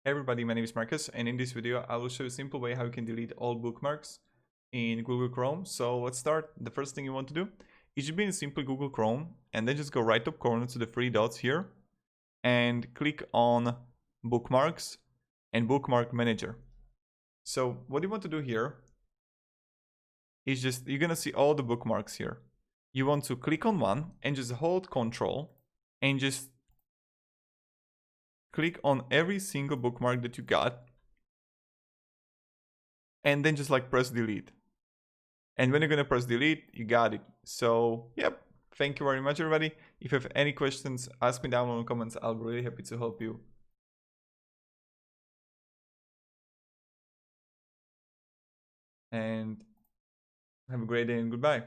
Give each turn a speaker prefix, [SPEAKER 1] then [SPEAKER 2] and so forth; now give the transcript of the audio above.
[SPEAKER 1] Hey everybody, my name is Marcus, and in this video I will show you a simple way how you can delete all bookmarks in Google Chrome. So let's start. The first thing you want to do is just be in simple Google Chrome and then just go right top corner to the three dots here and click on Bookmarks and Bookmark Manager. So what you want to do here is just, you're gonna see all the bookmarks here. You want to click on one and just hold Control and just click on every single bookmark that you got and then just like press delete. And when you're gonna press delete, you got it. So yep, thank you very much everybody. If you have any questions, ask me down in the comments. I'll be really happy to help you. And have a great day and goodbye.